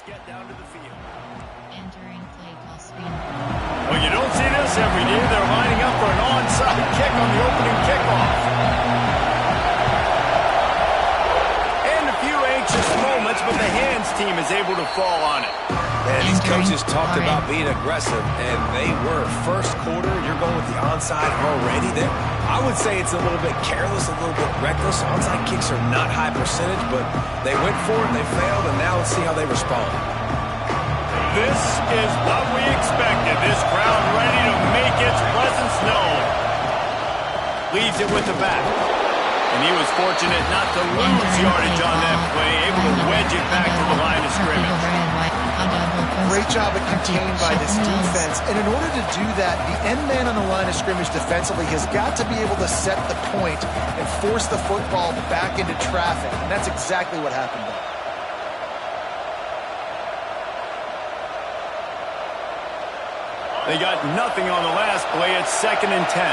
get down to the field. Entering play call screen. Well, you don't see this every day. They're lining up for an onside kick on the opening kickoff. And a few anxious moments, but the hands team is able to fall on it. And these coaches talked about being aggressive, and they were. First quarter, you're going with the onside already. I would say it's a little bit careless, a little bit reckless. Onside kicks are not high percentage, but they went for it, they failed, and now let's see how they respond. This is what we expected. This crowd ready to make its presence known. Leads it with the back. And he was fortunate not to lose yardage on that play, able to wedge it back to the line of scrimmage. Great job at contained by this defense. And in order to do that, the end man on the line of scrimmage defensively has got to be able to set the point and force the football back into traffic. And that's exactly what happened there. They got nothing on the last play. It's 2nd and 10.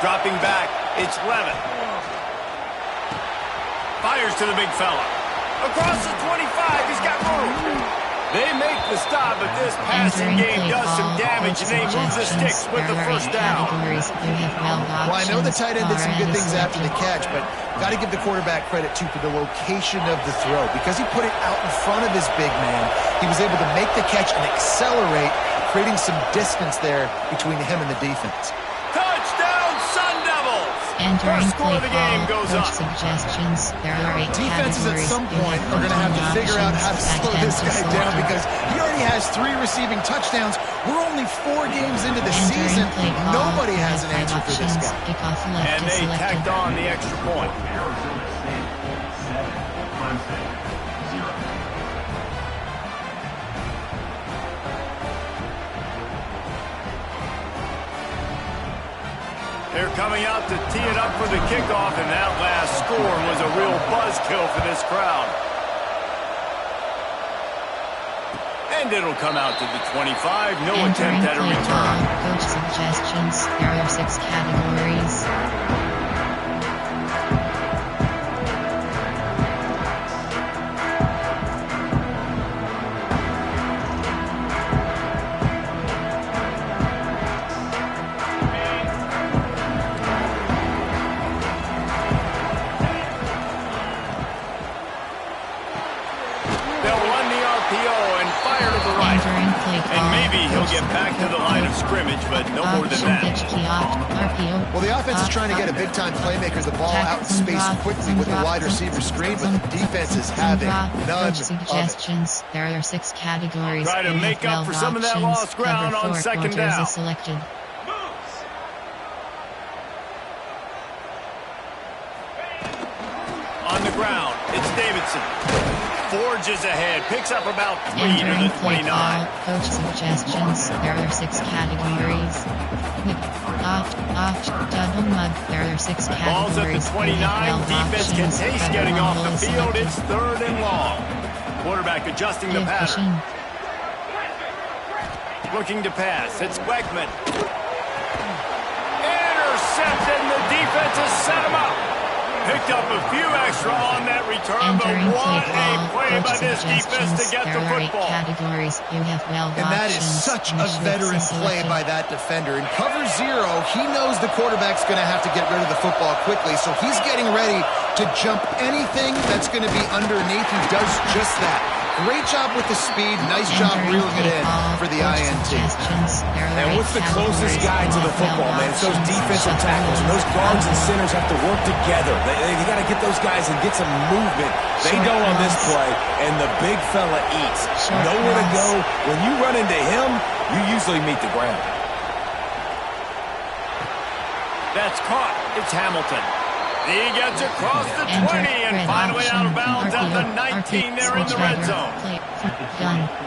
Dropping back, it's Levin. Fires to the big fella. Across the 25, he's got room. They make the stop, but this passing game does some damage, and they move the sticks with the first down. Well, I know the tight end did some good things after the catch, but got to give the quarterback credit, too, for the location of the throw. Because he put it out in front of his big man, he was able to make the catch and accelerate, creating some distance there between him and the defense. Touchdown, Sun Devils! Entering First score play of the game call, goes coach up. suggestions. There are 8 Defenses at categories. some point are going to have to figure out how to slow this guy down because he already has 3 receiving touchdowns. We're only 4 games into the season. Nobody has an answer for this guy. And they tacked on the extra point. They're coming out to tee it up for the kickoff, and that last score was a real buzzkill for this crowd. And it'll come out to the 25. No attempt at a return. Coach suggestions. There are 6 categories. And maybe he'll get back to the line of scrimmage, but no more than that. Well, the offense is trying to get a big-time playmaker the ball out in space quickly with the wide receiver screen, but the defense is having none suggestions. There are 6 categories. Try to make up for some of that lost ground on 2nd down. Selected. On the ground, it's Davidson. Forges ahead, picks up about 3 to the 29. Coach suggestions. There are 6 categories. Double mug. There are 6 categories. Ball's at the 29. Defense can taste getting off the field. It's 3rd and long. Quarterback adjusting the pattern. Looking to pass. It's Weckman. Intercepted, and the defense has set him up. Picked up a few extra on that return, but what a play by this defense to get the football. And that is such a veteran play by that defender. In cover 0, he knows the quarterback's going to have to get rid of the football quickly, so he's getting ready to jump anything that's going to be underneath. He does just that. Great job with the speed. Nice job reeling it in for the INT. And what's the closest guy to the football, man? It's those defensive tackles. And those guards and centers have to work together. They got to get those guys and get some movement. They don't on this play, and the big fella eats. Nowhere to go. When you run into him, you usually meet the ground. That's caught. It's Hamilton. He gets across the 20 and finally out of bounds at the 19 there in the red zone.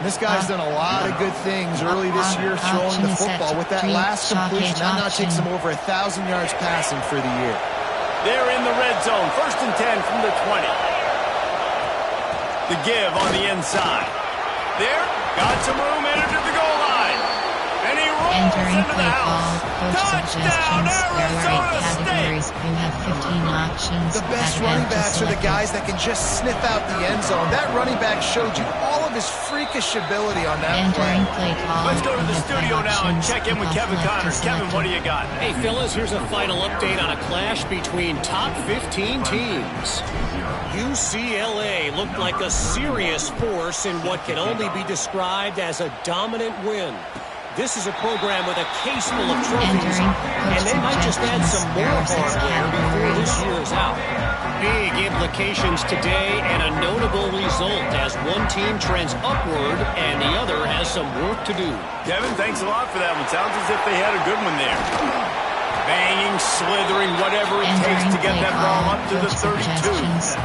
This guy's done a lot of good things early this year throwing the football. With that last completion, that now takes him over 1,000 yards passing for the year. They're in the red zone. 1st and 10 from the 20. The give on the inside. There, got some room, entered to the goal line. And he runs Entering into the play call, house. coach Touchdown, suggestions. There are 8 Arizona categories. You have 15 options. The best that running have to backs are the select. guys that can just sniff out the end zone. That running back showed you all of his freakish ability on that Entering play. play call. Let's go to you the have 5 studio now and options. check in with Kickoff Kevin left Connors. to Kevin, what do you got? Hey, fellas, here's a final update on a clash between top 15 teams. UCLA looked like a serious force in what can only be described as a dominant win. This is a program with a case full of trophies, and they might just add some more hardware before this year is out. Big implications today and a notable result as one team trends upward and the other has some work to do. Kevin, thanks a lot for that one. Sounds as if they had a good one there. Banging, slithering, whatever it takes to get that ball up to the 32.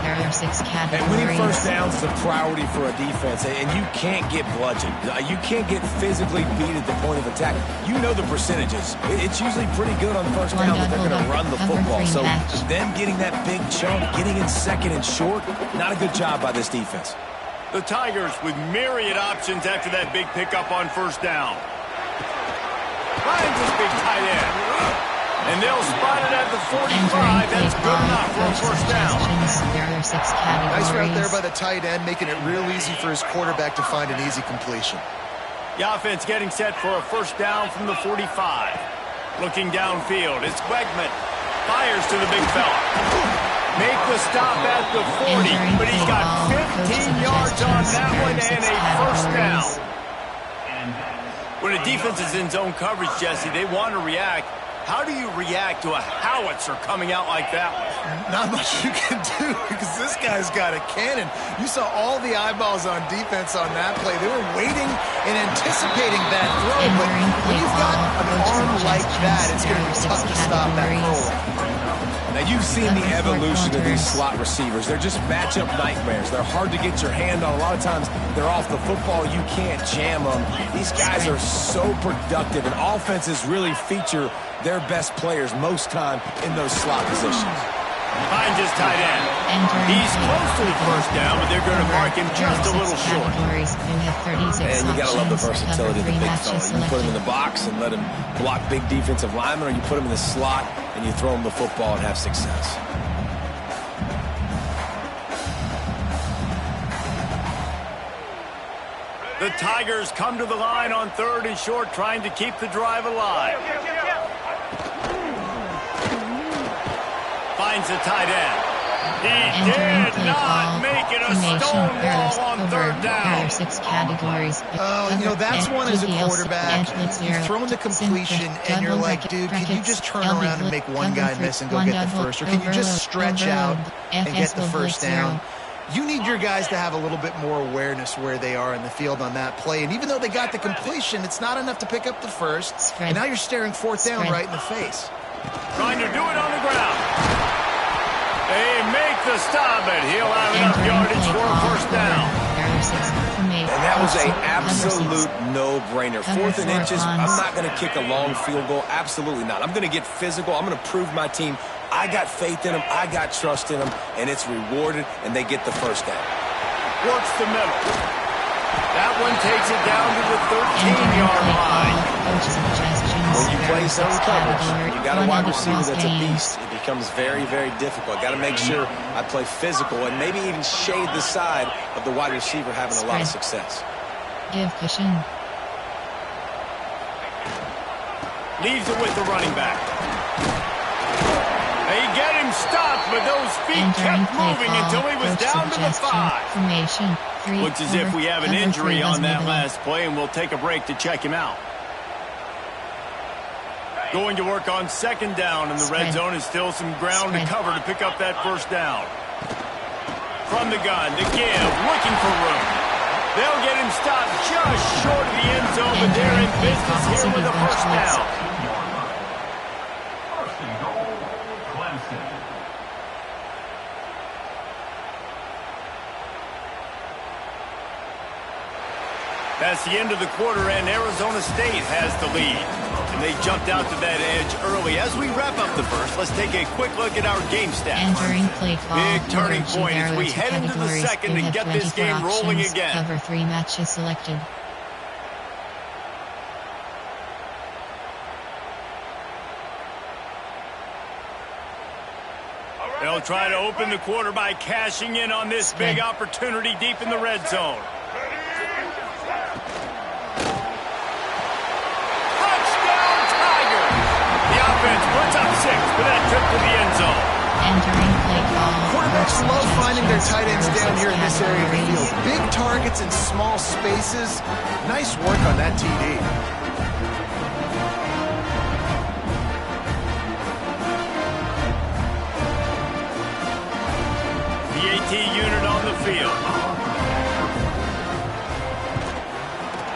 There are 6 categories. And winning first downs is a priority for a defense, and you can't get bludgeoned. You can't get physically beat at the point of attack. You know the percentages. It's usually pretty good on first down that they're going to run the football. So them getting that big chunk, getting in second and short, not a good job by this defense. The Tigers with myriad options after that big pickup on first down. Finds this big tight end. And they'll spot it at the 45. That's good enough for a first down. There are 6 categories. Nice route there by the tight end, making it real easy for his quarterback to find an easy completion. The offense getting set for a first down from the 45. Looking downfield, it's Wegman. Fires to the big fella. Make the stop at the 40, but he's got 15 yards on that one and a first down. When a defense is in zone coverage, Jesse, they want to react. How do you react to a howitzer coming out like that one? Not much you can do because this guy's got a cannon. You saw all the eyeballs on defense on that play. They were waiting and anticipating that throw, but when you've got an arm like that, it's going to be tough to stop that throw. Now, you've seen the evolution of these slot receivers. They're just matchup nightmares. They're hard to get your hand on. A lot of times, they're off the football. You can't jam them. These guys are so productive, and offenses really feature their best players most time in those slot positions. Finds his tight end. He's close to the first down, but they're going to mark him just a little short. And you got to love the versatility of the big fella. You put him in the box and let him block big defensive linemen, or you put him in the slot and you throw him the football and have success. The Tigers come to the line on 3rd and short, trying to keep the drive alive. Finds the tight end. He did not make it a stone wall on 3rd down. There are 6 categories. You know, that's one as a quarterback. You've thrown the completion, and you're like, dude, can you just turn around and make one guy miss and go get the first? Or can you just stretch out and get the first down? You need your guys to have a little bit more awareness where they are in the field on that play. And even though they got the completion, it's not enough to pick up the first. And now you're staring 4th down right in the face. Trying to do it on the ground. They make the stop, and he'll have enough yardage for a first down. And that was an absolute no-brainer. 4th and inches, I'm not going to kick a long field goal. Absolutely not. I'm going to get physical. I'm going to prove my team I got faith in them, I got trust in them, and it's rewarded, and they get the first down. Works the middle. That one takes it down to the 13-yard line. When you play zone coverage, you got a wide receiver that's a beast. It becomes very, very difficult. I got to make sure I play physical and maybe even shade the side of the wide receiver having a lot of success. Give cushion. Leaves it with the running back. They get him stopped, but those feet kept moving until he was down to the 5. Looks as if we have an injury on that last play, and we'll take a break to check him out. Going to work on 2nd down, and the red zone is still some ground to cover to pick up that first down. From the gun, to give, looking for room. They'll get him stopped just short of the end zone, but they're in business here with a first down. That's the end of the quarter, and Arizona State has the lead. And they jumped out to that edge early. As we wrap up the first, let's take a quick look at our game stats. Big turning point as we head into the second and get this game rolling again. Cover 3 matches selected. They'll try to open the quarter by cashing in on this big opportunity deep in the red zone. Touchdown, Tigers! The offense puts up 6 for that trip to the end zone. Entering play call. Quarterbacks love finding their tight ends down here in this area of the field. Big targets in small spaces. Nice work on that TD. The AT unit on the field.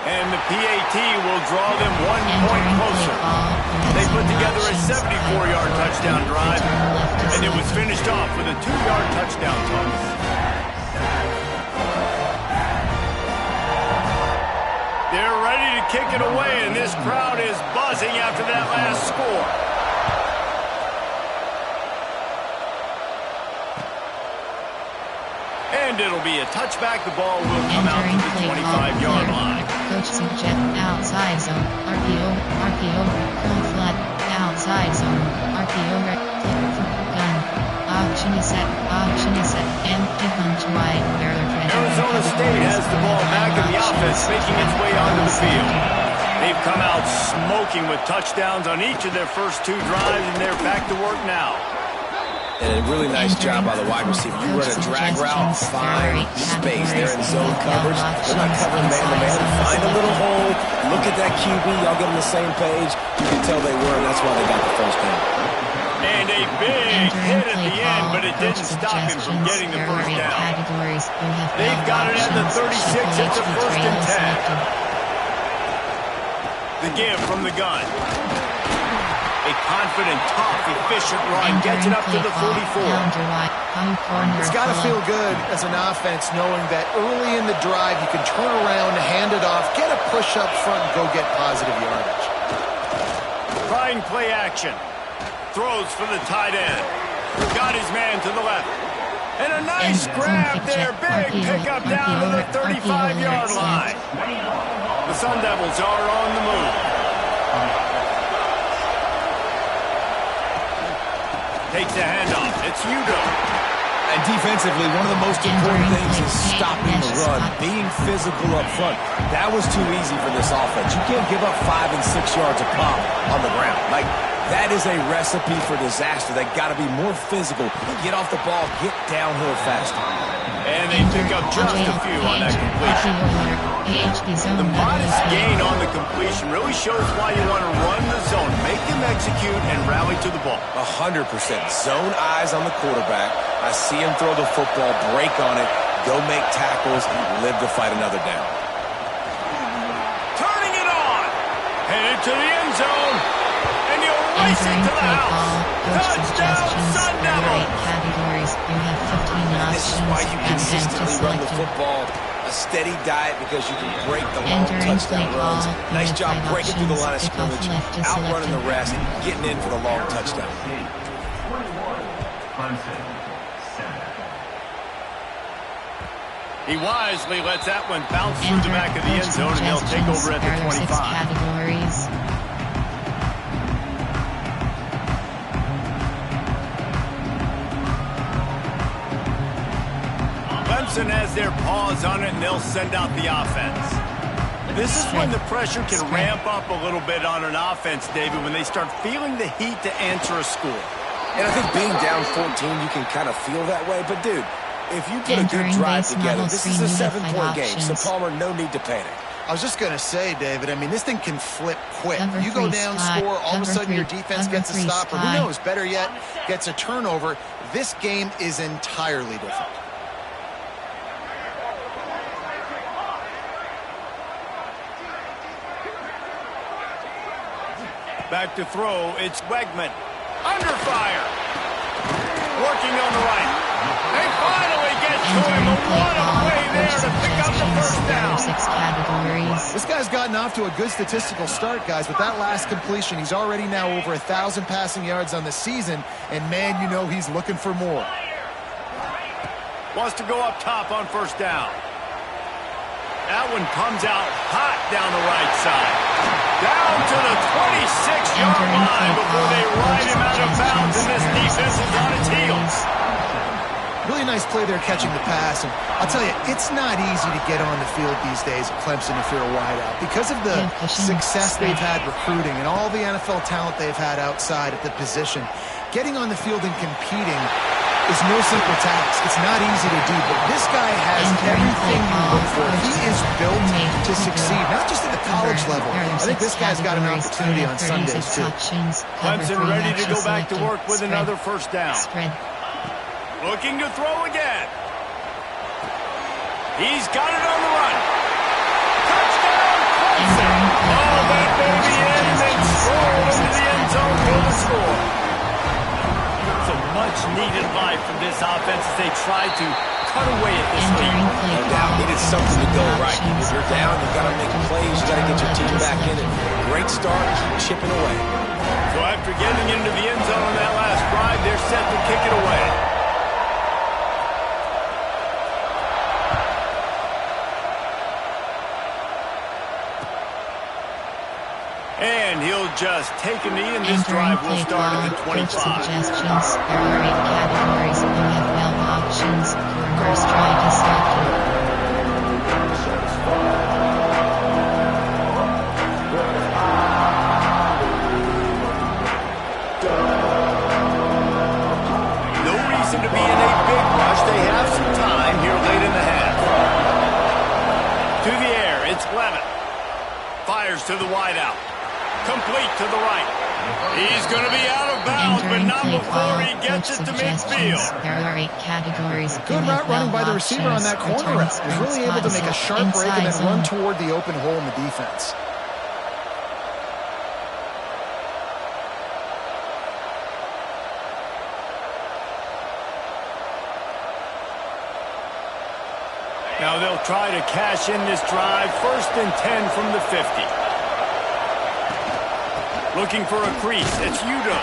And the PAT will draw them 1 point closer. They put together a 74-yard touchdown drive, and it was finished off with a 2-yard touchdown toss. They're ready to kick it away, and this crowd is buzzing after that last score. And it'll be a touchback. The ball will come out to the 25-yard line. Coach suggest outside zone. RPO, full flat, outside zone. RPO, gun. Option is set, and kick on to wide. Arizona State has the ball back in the offense, making its way onto the field. They've come out smoking with touchdowns on each of their first 2 drives, and they're back to work now. And a really nice job by the wide receiver. You run a drag route, find space. They're in zone coverage. They're not covering man-to-man. Find a little hole. Look at that QB. Y'all get on the same page. You can tell they were, and that's why they got the first down. And a big hit at the end, but it didn't stop him from getting the first down. They've got it at the 36. It's a 1st and 10. The give from the gun. A confident, tough, efficient run gets it up to the 44. It's got to feel good as an offense knowing that early in the drive you can turn around, hand it off, get a push up front, and go get positive yardage. Trying play action. Throws for the tight end. Got his man to the left. And a nice grab there. Big pickup down to the 35-yard line. The Sun Devils are on the move. Takes the handoff. It's Udo. And defensively, one of the most important things is stopping the run, being physical up front. That was too easy for this offense. You can't give up 5 and 6 yards a pop on the ground. Like, that is a recipe for disaster. They got to be more physical. Get off the ball, get downhill faster. And they pick up just a few on that completion. The modest gain on the completion really shows why you want to run the zone, make them execute, and rally to the ball. 100%. Zone eyes on the quarterback. I see him throw the football, break on it, go make tackles, live to fight another down. Turning it on. Headed to the end zone. And he'll race it to the house. Touchdown, Sun Devils. This is why you consistently run the football. A steady diet because you can break the long touchdown runs. Nice job breaking through the line of scrimmage, outrunning the rest, getting in for the long touchdown. He wisely lets that one bounce through the back of the end zone, and they'll take over at the 25. Clemson has their paws on it, and they'll send out the offense. This is when the pressure can ramp up a little bit on an offense, David, when they start feeling the heat to answer a score. And I think being down 14, you can kind of feel that way. But, dude, if you put a good drive together, this is a 7-point game, so Palmer, no need to panic. I was just going to say, David, I mean, this thing can flip quick. You go down, score, all of a sudden your defense gets a stop, or who knows, better yet, gets a turnover. This game is entirely different. Back to throw, it's Wegman. Under fire. Working on the right. They finally get to him. What a play there to pick up the first down. This guy's gotten off to a good statistical start, guys. With that last completion, he's already now over 1,000 passing yards on the season. And, man, you know he's looking for more. Wants to go up top on first down. That one comes out hot down the right side. Down to the 26-yard line before they ride him out of bounds, and this defense is on its heels. Really nice play there catching the pass, and I'll tell you, it's not easy to get on the field these days at Clemson if you're a wideout. Because of the success they've had recruiting and all the NFL talent they've had outside at the position, getting on the field and competing is no simple task. It's not easy to do, but this guy has everything you look for. He is built to succeed, not just at the college level. I think this guy's got an opportunity on Sundays, too. Clemson ready to go back to work with another first down. Looking to throw again. He's got it on the run. Touchdown, Clemson. Oh, that baby ends and strolled into the end zone for the score. So much needed life from this offense as they try to cut away at this lead. No doubt, needed something to go right. If you're down, you've got to make plays. You've got to get your team back in it. Great start, chipping away. So after getting into the end zone on that last drive, they're set to kick it away. And he'll just take a knee, and this drive will start at the 25. Suggestions. There are 8 categories of NFL options. First, try to select No reason to be in a big rush. They have some time here late in the half. To the air, it's Levitt. Fires to the wideout. Complete to the right. He's going to be out of bounds, but not before he gets it to midfield. There are 8 categories. Good route running by the receiver on that corner route. He's really able to make a sharp break and then run toward the open hole in the defense. Now they'll try to cash in this drive. 1st and 10 from the 50. Looking for a crease. It's Udo.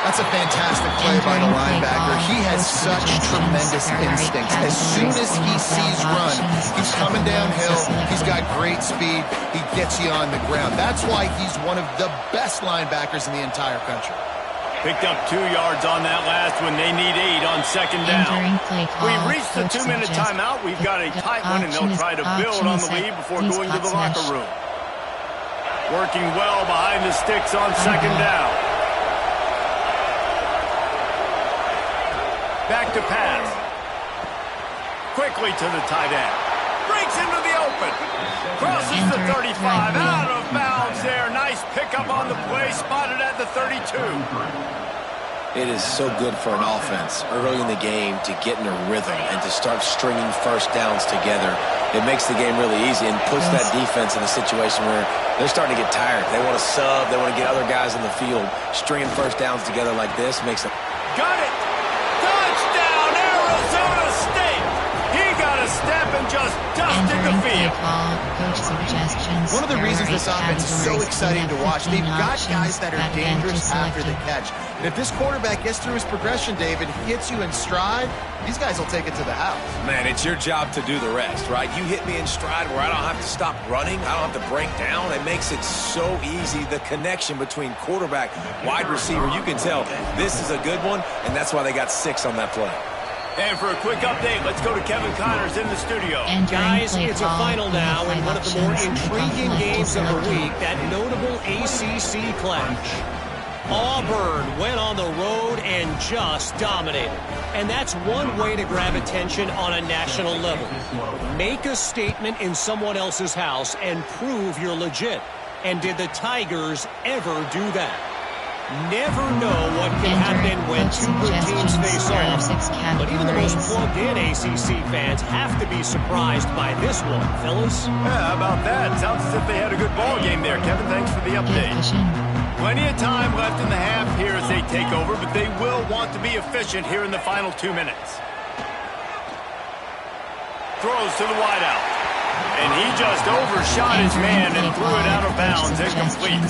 That's a fantastic play by the linebacker. He has such tremendous instincts. As soon as he sees run, he's coming downhill. He's got great speed. He gets you on the ground. That's why he's one of the best linebackers in the entire country. Picked up 2 yards on that last one. They need 8 on 2nd down. We've reached the 2-minute timeout. We've got a tight one, and they'll try to build on the lead before going to the locker room. Working well behind the sticks on 2nd down. Back to pass. Quickly to the tight end. Breaks into the open. Crosses the 35. Out of bounds there. Nice pickup on the play. Spotted at the 32. It is so good for an offense early in the game to get in a rhythm and to start stringing first downs together. It makes the game really easy and puts that defense in a situation where they're starting to get tired. They want to sub. They want to get other guys in the field. Stringing first downs together like this makes it. Got it. Touchdown, Arizona State. He got a step and just dusted the field. One of the reasons this offense is so exciting to watch, they've got guys that are dangerous after the catch. And if this quarterback gets through his progression, David, he hits you in stride, these guys will take it to the house. Man, it's your job to do the rest, right? You hit me in stride where I don't have to stop running. I don't have to break down. It makes it so easy. The connection between quarterback, wide receiver, you can tell this is a good one, and that's why they got 6 on that play. And for a quick update, let's go to Kevin Connors in the studio. Guys, it's a final now in one of the more intriguing games of the week, that notable ACC clash. Auburn went on the road and just dominated. And that's one way to grab attention on a national level. Make a statement in someone else's house and prove you're legit. And did the Tigers ever do that? Never know what can happen when 2 good teams face off. But even the most plugged-in ACC fans have to be surprised by this one, fellas. Yeah, how about that? Sounds as if they had a good ball game there. Kevin, thanks for the update. Plenty of time left in the half here as they take over, but they will want to be efficient here in the final 2 minutes. Throws to the wideout. And he just overshot his man and threw it out of bounds, incomplete.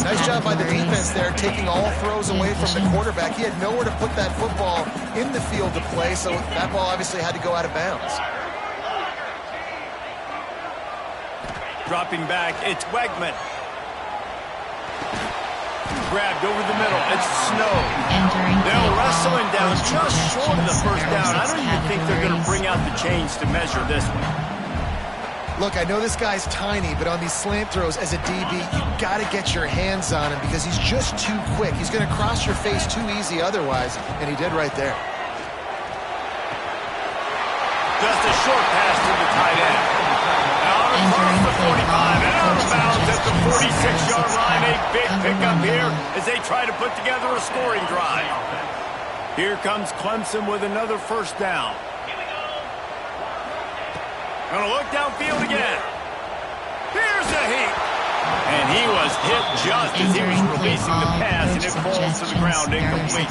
Nice job by the defense there, taking all throws away from the quarterback. He had nowhere to put that football in the field to play, so that ball obviously had to go out of bounds. Dropping back, it's Wegman. grabbed over the middle. It's Snow. Entering They'll wrestle him down coach just short of the first down. I don't even think they're going to categories. bring out the chains to measure this one. Look, I know this guy's tiny, but on these slant throws as a DB, you got to get your hands on him because he's just too quick. He's going to cross your face too easy otherwise, and he did right there. Just a short pass to the tight end. Out across the 45 and out of bounds at the 46-yard line. A big pickup here as they try to put together a scoring drive. Here comes Clemson with another first down. Gonna look downfield again. Here's a heat. And he was hit just as he was releasing the pass, and it falls to the ground incomplete.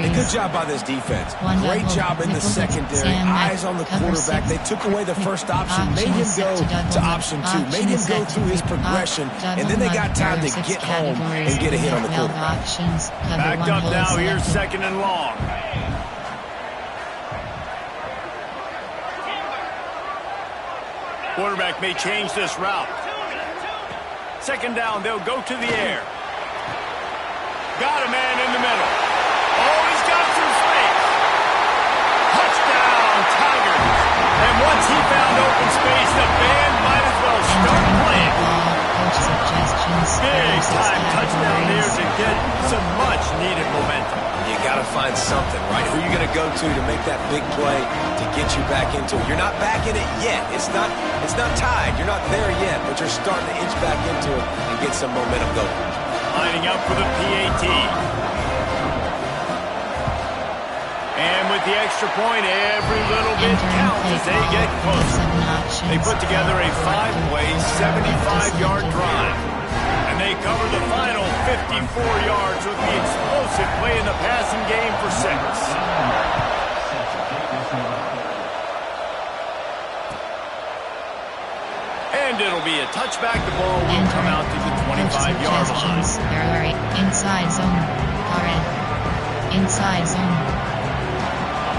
A good job by this defense. Great job in the secondary. Eyes on the quarterback. They took away the first option, made him go to option 2, made him go through his progression, and then they got time to get home and get a hit on the quarterback. Backed up now, here's second and long. Quarterback may change this route. Second down, they'll go to the air. Got a man in the middle. Oh, he's got some space. Touchdown, Tigers. And once he found open space, the band might as well start playing. Big time touchdown there to get some much needed momentum. You got to find something, right? Who are you going to go to make that big play to get you back into it? You're not back in it yet. It's not tied. You're not there yet, but you're starting to inch back into it and get some momentum going. Lining up for the PAT. And with the extra point, every little bit counts as they get closer. They put together a 5-play, 75-yard drive. And they cover the final 54 yards with the explosive play in the passing game for 6. And it'll be a touchback. The ball will come out to the 25-yard line. Inside zone. Inside zone.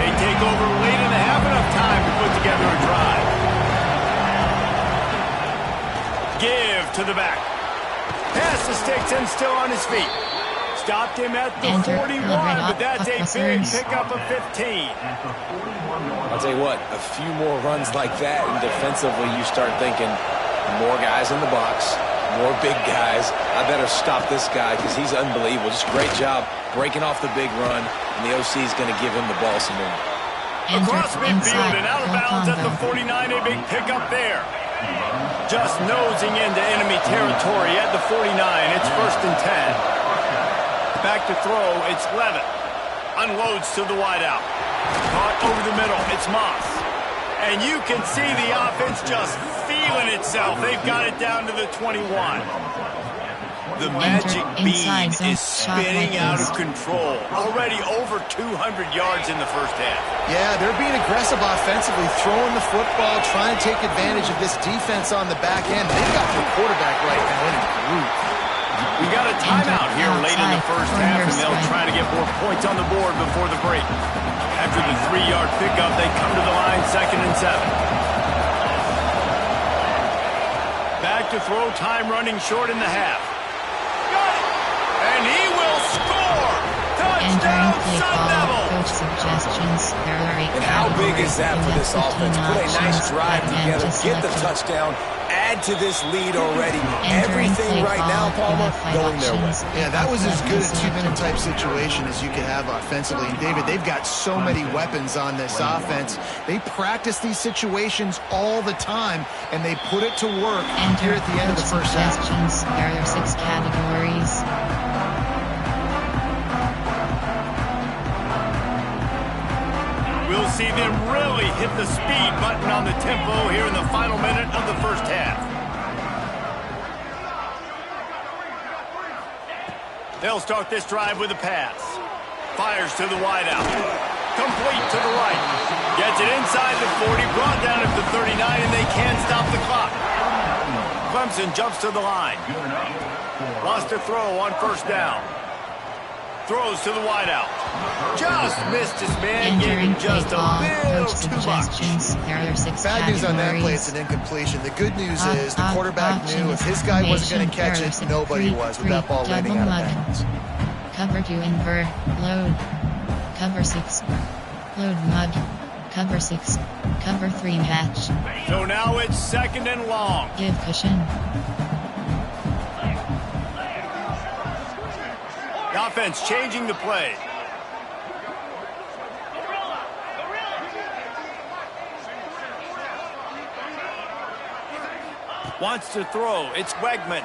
They take over late in the half, enough time to put together a drive. Give to the back. Pass to Sticks still on his feet. Stopped him at the 41, but that's a big pickup of 15. I'll tell you what, a few more runs like that, and defensively you start thinking more guys in the box, more big guys. I better stop this guy because he's unbelievable. Just a great job breaking off the big run, and the OC is going to give him the ball some more. Across midfield and out of bounds at the 49, a big pickup there. Just nosing into enemy territory at the 49. It's 1st and 10. Back to throw, it's Levitt. Unloads to the wideout. Caught over the middle, it's Moss. And you can see the offense just feeling itself. They've got it down to the 21. The magic bean is spinning out of control. Already over 200 yards in the first half. Yeah, they're being aggressive offensively, throwing the football, trying to take advantage of this defense on the back end. They've got the quarterback right now in a groove. We got a timeout here late in the first half, and they'll try to get more points on the board before the break. After the 3-yard pickup, they come to the line, 2nd and 7. Back to throw, time running short in the half. And he will score! Touchdown, Sun Devils! And how big is that for this offense? Put a nice drive together, get the touchdown, add to this lead already. Everything right now, Palmer, going their way. Yeah, that was as good a 2-minute type situation as you could have offensively. And David, they've got so many weapons on this offense. They practice these situations all the time, and they put it to work here at the end of the first half. There are 6 categories. We'll see them really hit the speed button on the tempo here in the final minute of the first half. They'll start this drive with a pass. Fires to the wideout. Complete to the right. Gets it inside the 40, brought down at the 39, and they can't stop the clock. Clemson jumps to the line. Lost a throw on first down. Throws to the wideout. Just missed his man. Gave him just a little too much. Bad news on that play, it's an incompletion. The good news is the quarterback knew if his guy wasn't going to catch it, nobody was with that ball landing out of bounds. Cover 2 invert, load. Cover 6, load mud. Cover 6, cover 3 match. So now it's 2nd and long. Give cushion. The offense changing the play. Wants to throw. It's Wegman.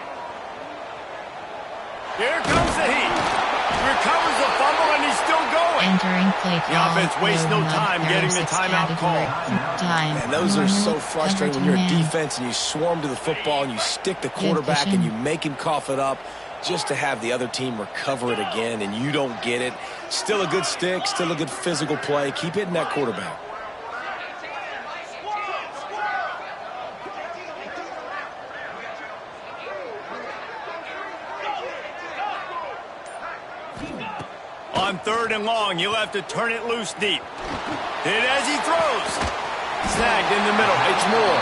Here comes the heat. Recovers the fumble, and he's still going. Entering play call. The offense wastes no time getting the timeout call. And those are so frustrating when you're a defense and you swarm to the football and you stick the quarterback and you make him cough it up just to have the other team recover it again, and you don't get it. Still a good stick, still a good physical play. Keep hitting that quarterback. On 3rd and long, he'll have to turn it loose deep. Hit as he throws. Snagged in the middle. It's Moore.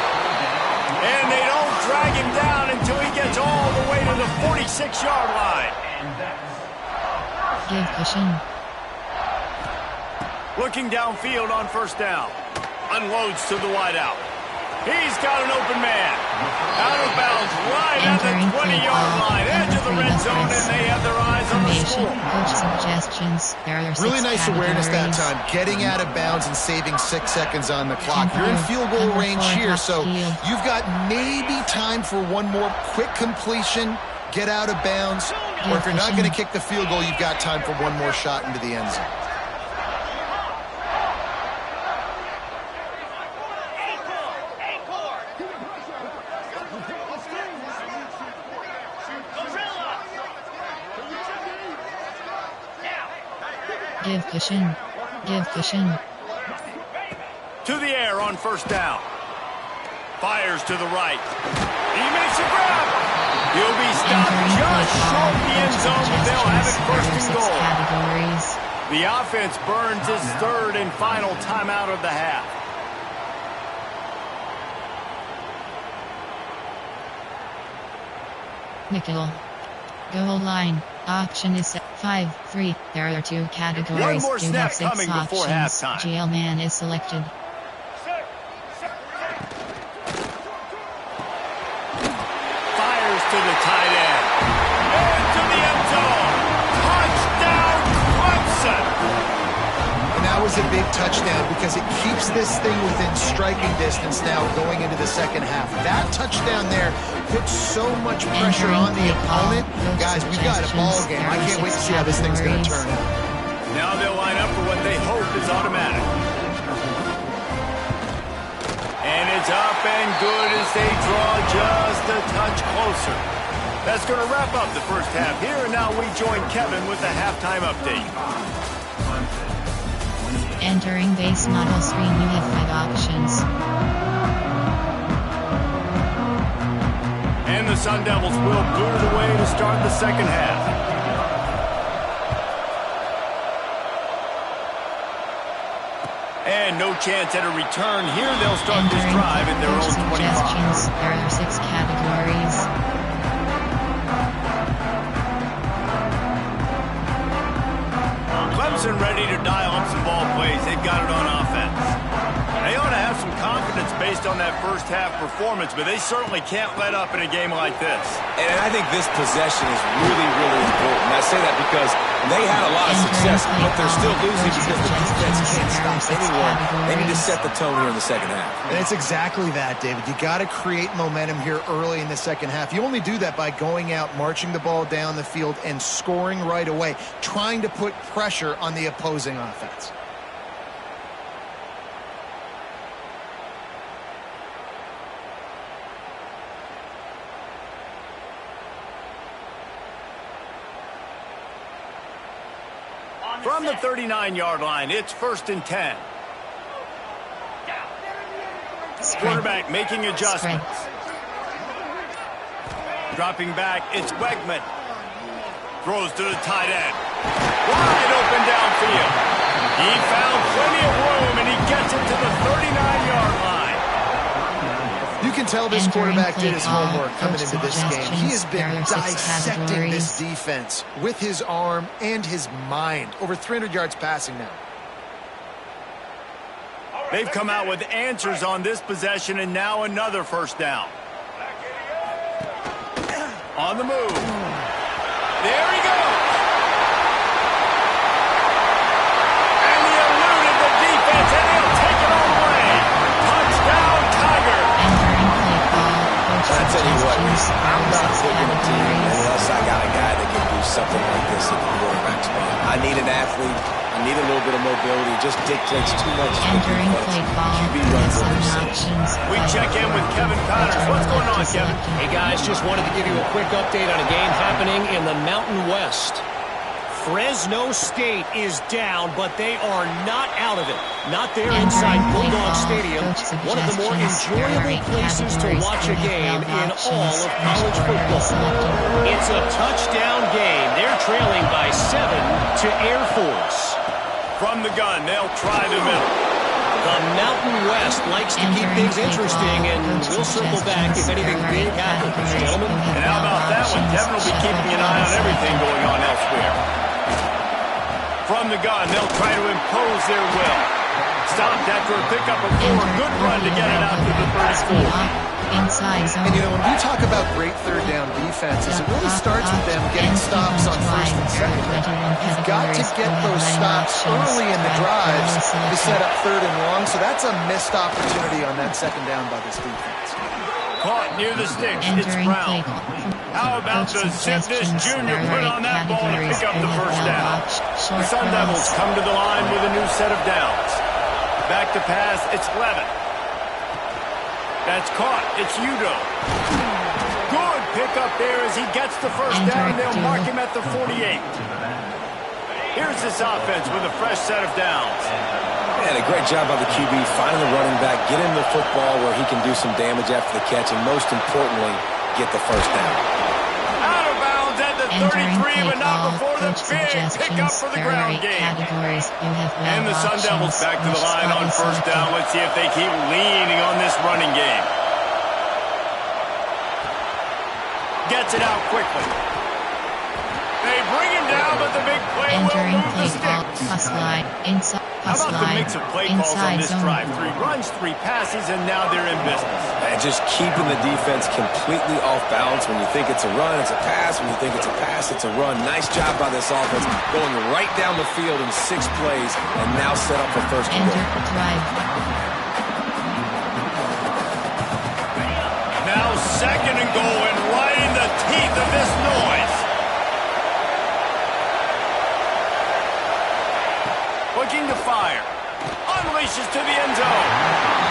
And they don't drag him down until he gets all the way to the 46-yard line. Give cushion. Looking downfield on 1st down. Unloads to the wideout. He's got an open man. Out of bounds, right at the 20-yard line. Edge of the red zone, and they have their eyes on the score. Coach suggestions. Really nice awareness that time. Getting out of bounds and saving 6 seconds on the clock. You're in field goal range here, so you've got maybe time for one more quick completion, get out of bounds, or if you're not going to kick the field goal, you've got time for one more shot into the end zone. Give cushion. Give cushion. To the air on 1st down. Fires to the right. He makes a grab. He'll be stopped just short of the end zone, but they'll have it 1st and goal. The offense burns his 3rd and final timeout of the half. Nickel. Goal line. Option is set 5-3. There are 2 categories. One more snap coming before halftime. Jail man is selected. Fires to the tight end. Into the end zone. Touchdown, Clemson. And that was a big touchdown because it keeps this thing within striking distance now going into the 2nd half. That touchdown there puts so much pressure on the opponent. Guys, we've got a ball game. I can't wait to see how this thing's going to turn out. Now they'll line up for what they hope is automatic. And it's up and good as they draw just a touch closer. That's going to wrap up the 1st half here, and now we join Kevin with the halftime update. Entering base model screen, you have 5 options. And the Sun Devils will boot it away to start the 2nd half. And no chance at a return here. They'll start this drive in their own 25. There are 6 categories. Clemson ready to dial up some ball plays. They've got it on offense. They ought to have some confidence based on that 1st half performance, but they certainly can't let up in a game like this. And I think this possession is really, really important. I say that because they had a lot of success, but they're still losing because the defense can't stop anyone. They need to set the tone here in the 2nd half. And it's exactly that, David. You got to create momentum here early in the 2nd half. You only do that by going out, marching the ball down the field, and scoring right away, trying to put pressure on the opposing offense. From the 39-yard line, it's 1st and 10. Quarterback making adjustments. Dropping back, it's Wegman. Throws to the tight end. Wide open downfield. He found plenty of room, and he gets it to the tell this quarterback did his homework coming into this game. He has been dissecting this defense with his arm and his mind. Over 300 yards passing now. They've come out with answers on this possession, and now another first down. On the move. There he goes. And he eluded the defense, and he'll take it all the way. Touchdown, Tiger. I tell you what, I'm not picking a team unless I got a guy that can do something like this at the quarterback spot. I need an athlete. I need a little bit of mobility. It just dictates too much. Entering play ball. We check in with Kevin Connors. What's going on, Kevin? Hey, guys, just wanted to give you a quick update on a game happening in the Mountain West. Fresno State is down, but they are not out of it. Not there inside Bulldog Stadium, one of the more enjoyable places to watch a game in all of college football. It's a touchdown game. They're trailing by 7 to Air Force. From the gun, they'll try the middle. The Mountain West likes to keep things interesting, and we'll circle back if anything big happens, gentlemen. And how about that one? Kevin will be keeping an eye on everything going on elsewhere. From the gun, they'll try to impose their will. Stopped after a pickup of 4. Good run to get it out to the 34. And, you know, when we talk about great third down defenses, it really starts with them getting stops on first and second. You've got to get those stops early in the drives to set up third and long, so that's a missed opportunity on that second down by this defense. Caught near the sticks. It's Brown. How about the zip this junior put on that ball to pick up the first down? The Sun Devils come to the line with a new set of downs. Back to pass. It's Levin. That's caught. It's Udo. Good pickup there as he gets the first down. They'll mark him at the 48. Here's this offense with a fresh set of downs. Man, a great job by the QB finding the running back, get him the football where he can do some damage after the catch, and most importantly, get the first down. Out of bounds at the 33, but not before the big pickup for the ground game. And the Sun Devils back to the line on first down. Let's see if they keep leaning on this running game. Gets it out quickly. They bring him down, but the big play will move the sticks. How about the mix of play calls on this drive? 3 runs, 3 passes, and now they're in business. And just keeping the defense completely off balance. When you think it's a run, it's a pass. When you think it's a pass, it's a run. Nice job by this offense, going right down the field in 6 plays, and now set up for first and goal. Now second and goal, and right in the teeth of this noise. Looking to fire. Unleashes to the end zone.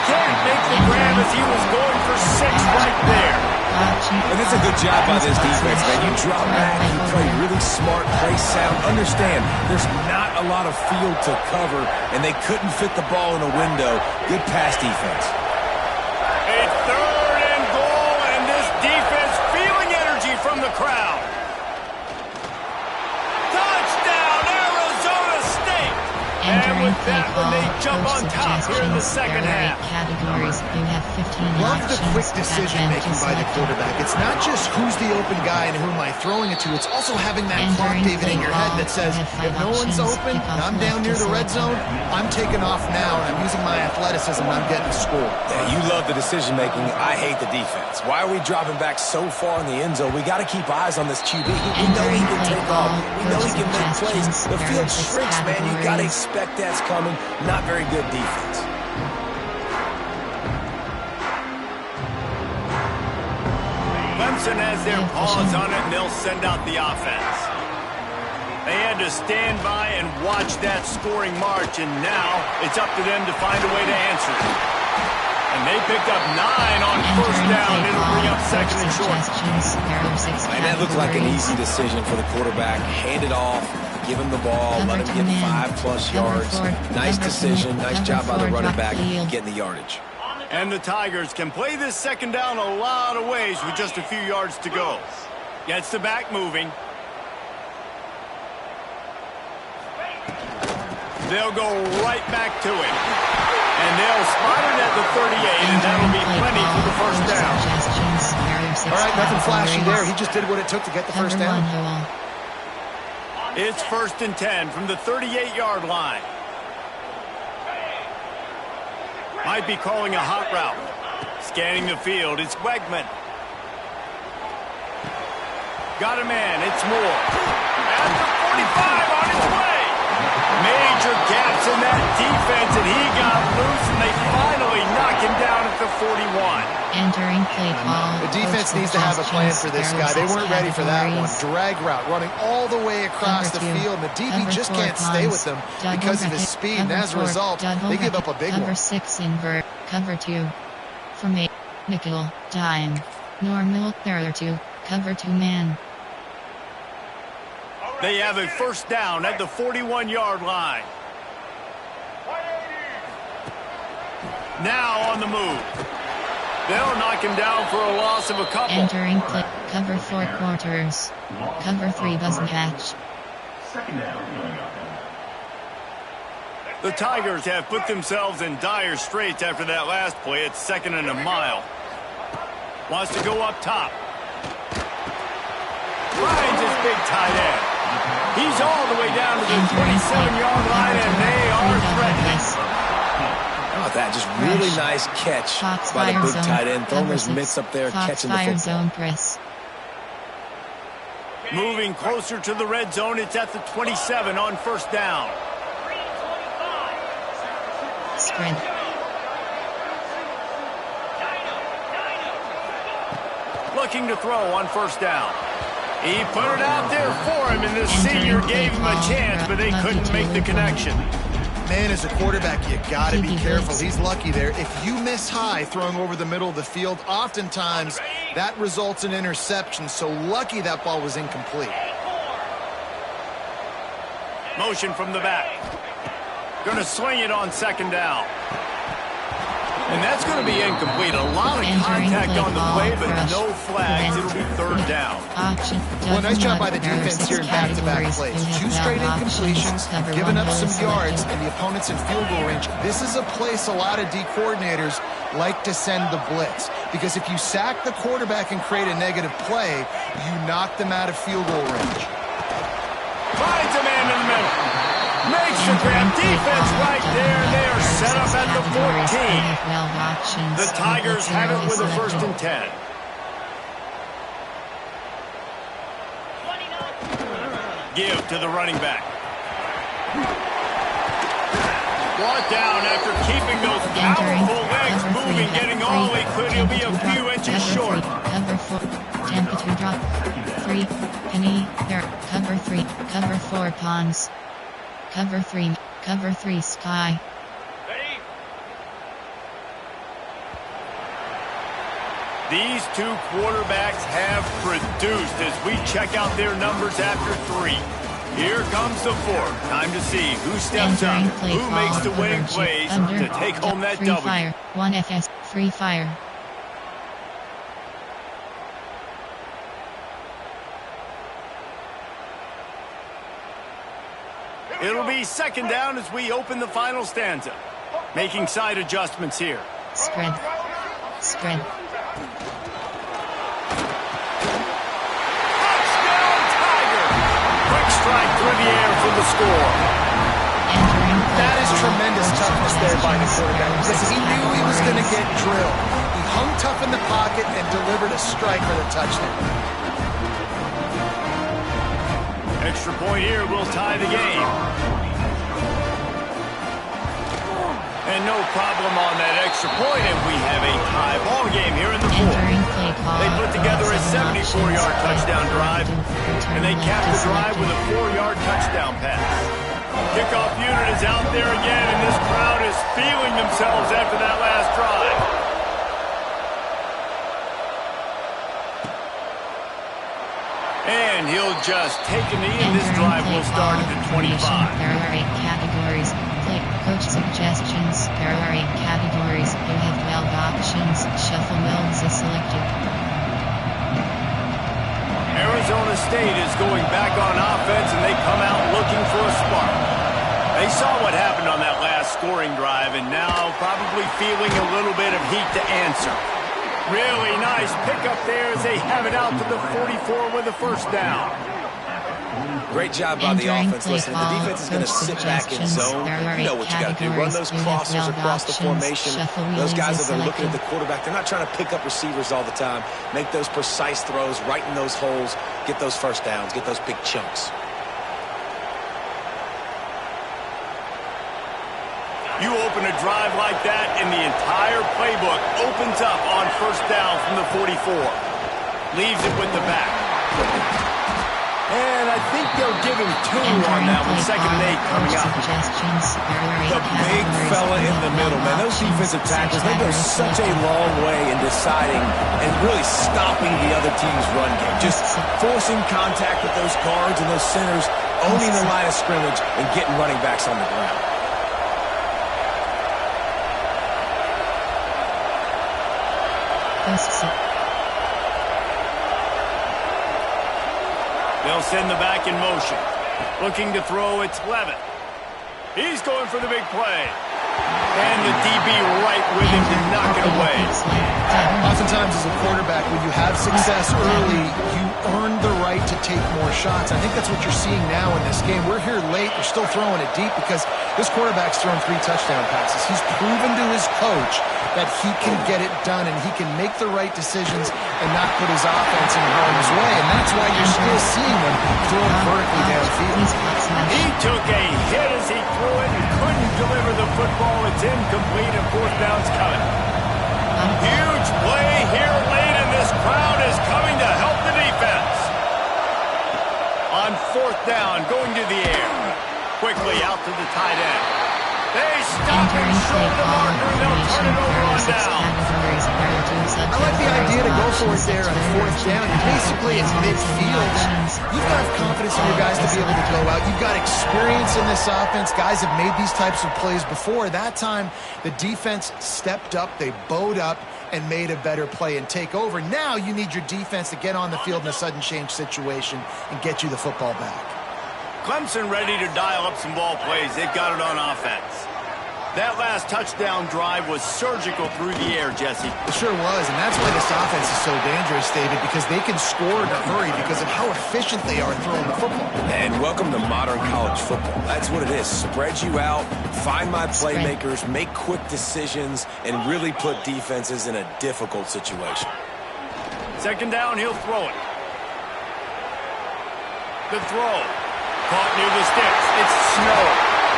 Can't make the grab as he was going for 6 right there. And it's a good job by this defense, man. You drop back, you play really smart, play sound. Understand, there's not a lot of field to cover, and they couldn't fit the ball in a window. Good pass defense. A third and goal, and this defense feeling energy from the crowd. And with that, when they jump on top here in the second half. Love the quick decision-making by the quarterback. It's not just who's the open guy and who am I throwing it to. It's also having that clock, David, in your head that says, if no one's open and I'm down near the red zone, I'm taking off now, and I'm using my athleticism, and I'm getting a score. Yeah, you love the decision-making. I hate the defense. Why are we dropping back so far in the end zone? We got to keep eyes on this QB. We know he can take off. We know he can make plays. The field shrinks, man. You got to expect that's coming. Not very good defense. Clemson has their paws on it, and they'll send out the offense. They had to stand by and watch that scoring march, and now it's up to them to find a way to answer it. And they picked up 9 on first down. It'll bring up second and short. And that looked like an easy decision for the quarterback. Hand it off. Give him the ball, let him get 5+ yards. Nice decision, nice job by the running back getting the yardage. And the Tigers can play this second down a lot of ways with just a few yards to go. Gets the back moving. They'll go right back to it. And they'll spot it at the 38, and that'll be plenty for the first down. 6 All right, nothing flashy categories. there. He just did what it took to get the Cover first down. 1 hole. It's 1st and 10 from the 38-yard line. Might be calling a hot route. Scanning the field, it's Wegman. Got a man, it's Moore. At the 45 on his way. Major gaps in that defense, and he got loose, and they finally knock him down at the 41. Entering play call. The defense needs to have a plan for this guy. They weren't ready for that one. Drag route, running all the way across the field. And the DB just can't stay with them because of his speed. And as a result, they give up a big one. Cover 6 invert. Cover 2. From 8. Nickel. Dime. Normal. There 2. Cover 2 man. They have a first down at the 41-yard line. Now on the move. They'll knock him down for a loss of a couple. Entering play. Cover 4 quarters. Cover 3 doesn't catch. The Tigers have put themselves in dire straits after that last play. It's 2nd and a mile. Wants to go up top. Finds his big tight end. He's all the way down to the 27-yard line, and they are threatening. How about that? Just really nice catch by the big tight end. Throwing his mitts up there, catching the football. Zone press. Moving closer to the red zone. It's at the 27 on first down. Sprint. Looking to throw on first down. He put it out there for him, and the senior gave him a chance, but they couldn't make the connection. Man, as a quarterback, you got to be careful. He's lucky there. If you miss high throwing over the middle of the field, oftentimes that results in interception. So lucky that ball was incomplete. Motion from the back. Going to swing it on 2nd down. And that's going to be incomplete. A lot of contact on the play, but no flags. It'll be 3rd down. Well, nice job by the defense here in back-to-back plays. 2 straight incompletions, giving up some yards, and the opponent's in field goal range. This is a place a lot of D coordinators like to send the blitz. Because if you sack the quarterback and create a negative play, you knock them out of field goal range. Finds a man in the middle. Makes the grab. Defense right there. They are set up at the 14. The Tigers have it with a 1st and 10. Give to the running back. Brought down after keeping those powerful legs moving, getting all he could. He'll be a few inches short. Cover 4. Temperature drop. 3. Penny. There. Cover 3. Cover 4 ponds. Cover 3. Cover 3 sky. These two quarterbacks have produced as we check out their numbers after 3. Here comes the 4th. Time to see who steps up, who makes the winning plays to take home that free W. Fire. 1 FS. Free fire. It'll be 2nd down as we open the final stanza. Making side adjustments here. Spread. Spread. Touchdown, Tiger! Quick strike through the air for the score. That is tremendous toughness there by the quarterback because he knew he was going to get drilled. He hung tough in the pocket and delivered a strike for the touchdown. Extra point here will tie the game. And no problem on that extra point, and we have a tie ball game here in the 4th. They put together a 74-yard touchdown drive, and they capped the drive with a 4-yard touchdown pass. Kickoff unit is out there again, and this crowd is feeling themselves after that last drive. And he'll just take a knee, and this drive will start at the 25. There are 8 categories. Play coach suggestions. There are 8 categories. You have 12 options. Shuffle modes is selected. Arizona State is going back on offense, and they come out looking for a spark. They saw what happened on that last scoring drive, and now probably feeling a little bit of heat to answer. Really nice pickup there as they have it out to the 44 with a first down. Great job by the offense. Listen, the defense is going to sit back in zone. You know what you got to do. Run those crossers across the formation. Those guys that are looking at the quarterback, they're not trying to pick up receivers all the time. Make those precise throws, right in those holes, get those first downs, get those big chunks. You open a drive like that, and the entire playbook opens up on first down from the 44. Leaves it with the back. And I think they'll give him 2 on that with 2nd and 8 coming up. The big fella in the middle, man. Those defensive tackles, they go such a long way in deciding and really stopping the other team's run game. Just forcing contact with those guards and those centers, owning the line of scrimmage, and getting running backs on the ground. They'll send the back in motion. Looking to throw, it's Levitt. He's going for the big play. And the DB right with him to knock it away. Oftentimes as a quarterback, when you have success early, you earn the right to take more shots. I think that's what you're seeing now in this game. We're here late. We're still throwing it deep because this quarterback's thrown 3 touchdown passes. He's proven to his coach that he can get it done and he can make the right decisions and not put his offense in harm's way. And that's why you're still seeing him throwing vertically downfield. He took a hit as he threw it and couldn't deliver the football. It's incomplete and 4th down's coming. Huge play here late, and this crowd is coming to help the defense. On 4th down, going to the air. Quickly out to the tight end. They stop and show the marker, and they'll turn it over on down. I like the idea to go for it there on 4th down. Basically, it's midfield. You've got to have confidence in your guys to be able to go out. You've got experience in this offense. Guys have made these types of plays before. That time, the defense stepped up. They bowed up and made a better play and take over. Now you need your defense to get on the field in a sudden change situation and get you the football back. Clemson ready to dial up some ball plays. They've got it on offense. That last touchdown drive was surgical through the air, Jesse. It sure was, and that's why this offense is so dangerous, David, because they can score in a hurry because of how efficient they are throwing the football. And welcome to modern college football. That's what it is. Spread you out, find my playmakers, make quick decisions, and really put defenses in a difficult situation. 2nd down, he'll throw it. The throw. Caught near the sticks. It's Snow.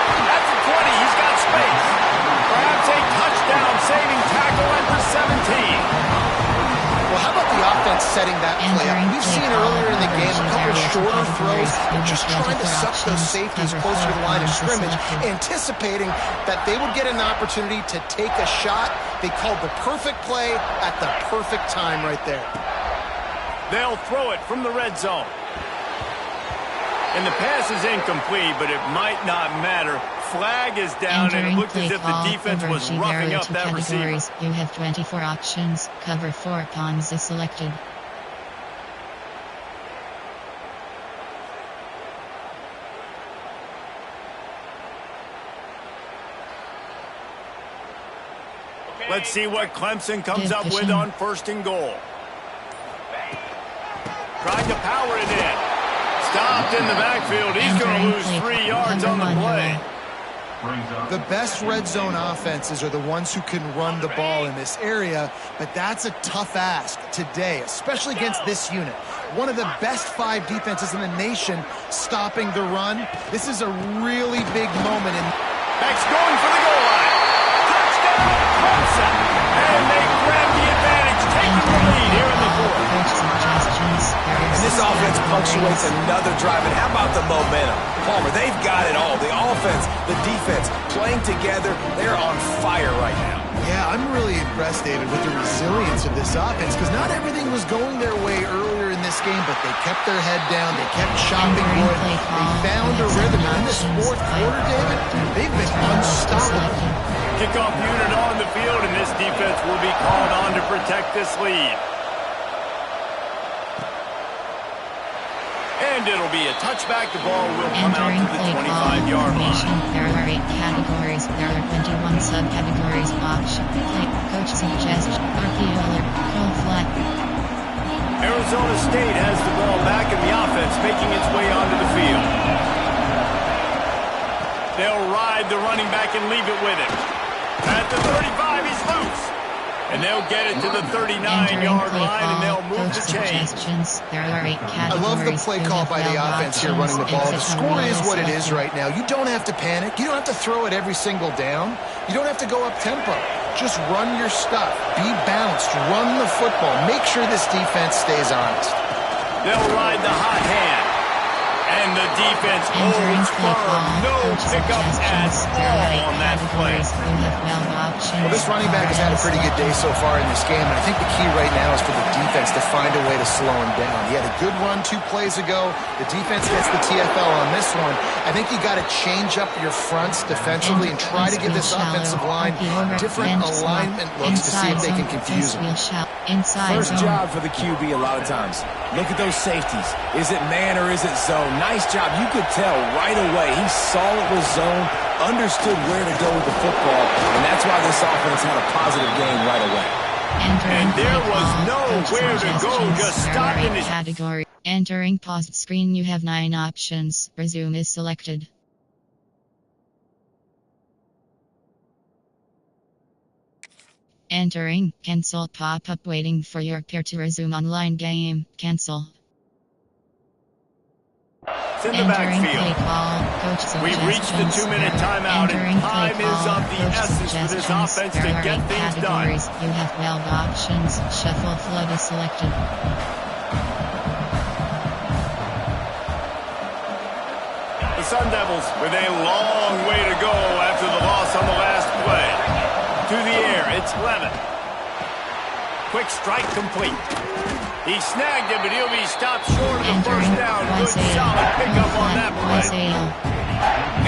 That's the 20. He's got space. Perhaps a touchdown-saving tackle at the 17. Well, how about the offense setting that play up? We've seen earlier in the game a couple shorter throws, just trying to suck those safeties closer to the line of scrimmage, anticipating that they would get an opportunity to take a shot. They called the perfect play at the perfect time right there. They'll throw it from the red zone. And the pass is incomplete, but it might not matter. Flag is down, and it looked as if the defense was roughing up that receiver. You have 24 options. Cover 4 pawns is selected. Let's see what Clemson comes up with on 1st and goal. Tried to power it in. Stopped in the backfield. He's going to lose 3 yards on the play. The best red zone offenses are the ones who can run the ball in this area, but that's a tough ask today, especially against this unit. One of the best 5 defenses in the nation stopping the run. This is a really big moment. Beck's going for the goal line. Touchdown, Clemson. And they grab the advantage, taking the lead here in the 4th. And this offense punctuates another drive. And how about the momentum? Palmer, they've got it all. The offense, the defense, playing together. They're on fire right now. Yeah, I'm really impressed, David, with the resilience of this offense because not everything was going their way earlier in this game, but they kept their head down. They kept chopping wood. They found a rhythm. And in this 4th quarter, David, they've been unstoppable. Kickoff unit on the field, and this defense will be called on to protect this lead. And it'll be a touchback. The ball will come out to the 25-yard line. There are 8 categories. There are 21 subcategories. Option play. Coach suggestion. RPO alert. Call flat. Arizona State has the ball back in the offense, making its way onto the field. They'll ride the running back and leave it with him. At the 35, he's loose. And they'll get it to the 39-yard line, and they'll move the chains. There are 8 categories. I love the play call by the offense here running the ball. The score is what it is right now. You don't have to panic. You don't have to throw it every single down. You don't have to go up-tempo. Just run your stuff. Be balanced. Run the football. Make sure this defense stays honest. They'll ride the hot hand. And the defense holds firm. No pickup at all on that play. Well, this running back has had a pretty good day so far in this game, and I think the key right now is for the defense to find a way to slow him down. He had a good run 2 plays ago. The defense gets the TFL on this one. I think you got to change up your fronts defensively and try to give this offensive line different alignment looks to see if they can confuse him. First job for the QB a lot of times. Look at those safeties. Is it man or is it zone? Nice job. You could tell right away. He saw it was zone, understood where to go with the football, and that's why this offense had a positive game right away. And there was nowhere to go, just stopping it. Category. Entering paused screen, you have 9 options. Resume is selected. Entering, cancel pop-up waiting for your peer to resume online game. Cancel. It's in the backfield. We've reached the 2-minute timeout, and time is of the essence for this offense to get things done. You have 12 options. Shuffle flood is selected. The Sun Devils with a long way to go after the loss on the last play. To the air, it's Levin. Quick strike complete. He snagged it, but he'll be stopped short of the first down. Good solid pickup on that play.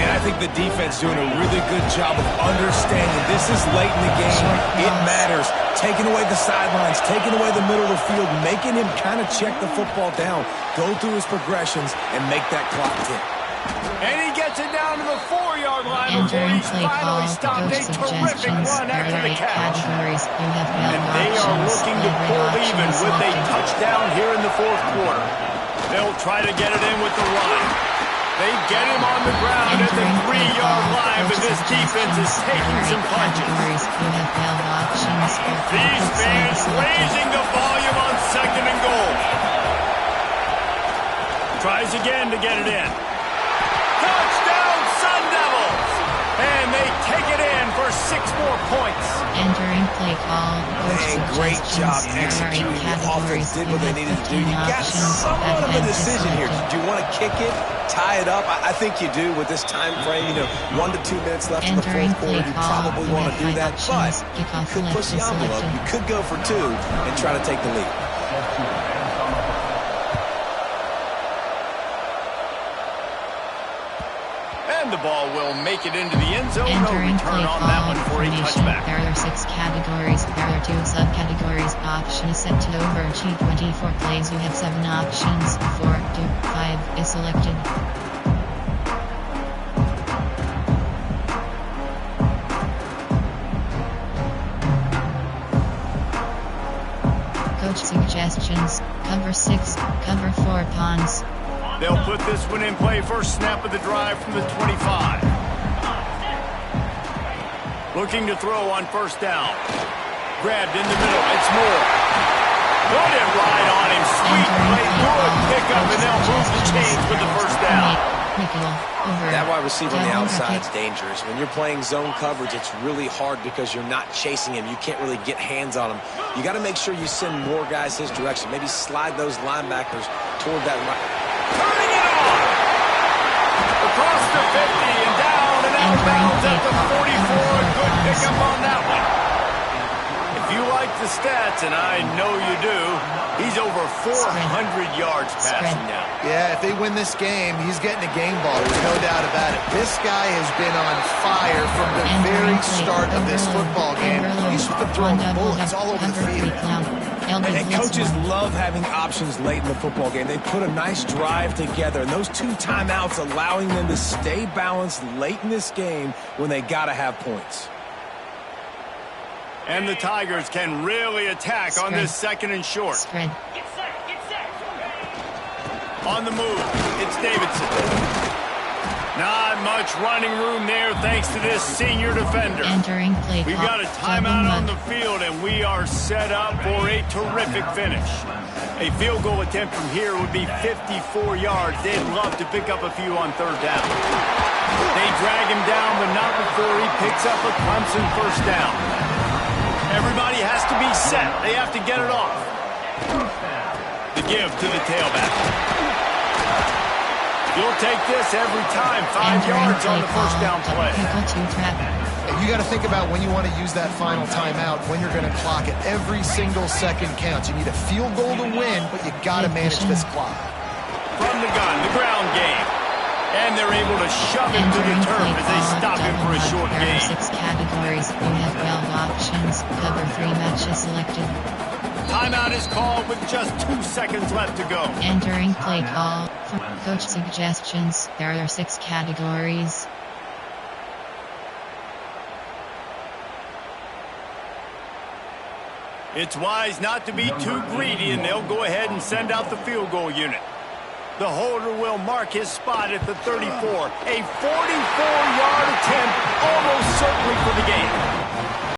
And I think the defense doing a really good job of understanding this is late in the game. It matters. Taking away the sidelines, taking away the middle of the field, making him kind of check the football down, go through his progressions, and make that clock tick. And he gets it down to the 4-yard line before he's finally stopped. A terrific run after the catch. And they are looking to pull even with a touchdown here in the 4th quarter. They'll try to get it in with the run. They get him on the ground at the 3-yard line, but this defense is taking some punches. These fans raising the volume on 2nd and goal. Tries again to get it in. Touchdown, Sun Devils! And they take it in for 6 more points. Entering play call. Hey, great job executing. The offense did what they needed to do. You got somewhat of a decision here. Do you want to kick it, tie it up? I think you do with this time frame. 1 to 2 minutes left in the 4th quarter. You probably want to do that, but you could push the envelope. You could go for 2 and try to take the lead. And the ball will make it into the end zone. No return on that one for a touchback. There are 6 categories. There are 2 subcategories. Option is set to overachieve 24 plays. You have 7 options. 4, 2, 5 is selected. Coach suggestions. Cover 6, cover 4 pawns. They'll put this one in play. First snap of the drive from the 25. Looking to throw on 1st down. Grabbed in the middle. It's Moore. Put it right on him. Sweet play. Good pickup, and they'll move the chains with the 1st down. That wide receiver on the outside is dangerous. When you're playing zone coverage, it's really hard because you're not chasing him. You can't really get hands on him. You got to make sure you send more guys his direction. Maybe slide those linebackers toward that right. Turning it on! Across the 50 and down and out of bounds at the 44. Good pickup on that one. If you like the stats, and I know you do, he's over 400 yards passing now. Yeah, if they win this game, he's getting a game ball. There's no doubt about it. This guy has been on fire from the very start of this football game. He's throwing bullets all over the field. And coaches love having options late in the football game. They put a nice drive together, and those 2 timeouts allowing them to stay balanced late in this game when they got to have points. And the Tigers can really attack on this 2nd and short. Spread. On the move, it's Davidson. Not much running room there thanks to this senior defender. Entering play We've got a timeout on the field, and we are set up for a terrific finish. A field goal attempt from here would be 54 yards. They'd love to pick up a few on 3rd down. They drag him down, but not before he picks up a Clemson 1st down. Everybody has to be set. They have to get it off. The give to the tailback. You'll take this every time. 5 yards on the 1st down play. You got to think about when you want to use that final timeout, when you're going to clock it. Every single second counts. You need a field goal to win, but you got to manage this clock. From the gun, the ground game. And they're able to shove him to the turf as they stop him for a short gain. 6 categories. You have 12 options. Cover 3 matches selected. Timeout is called with just 2 seconds left to go. Entering play call. For coach suggestions, there are 6 categories. It's wise not to be too greedy, and they'll go ahead and send out the field goal unit. The holder will mark his spot at the 34. A 44-yard attempt, almost certainly for the game.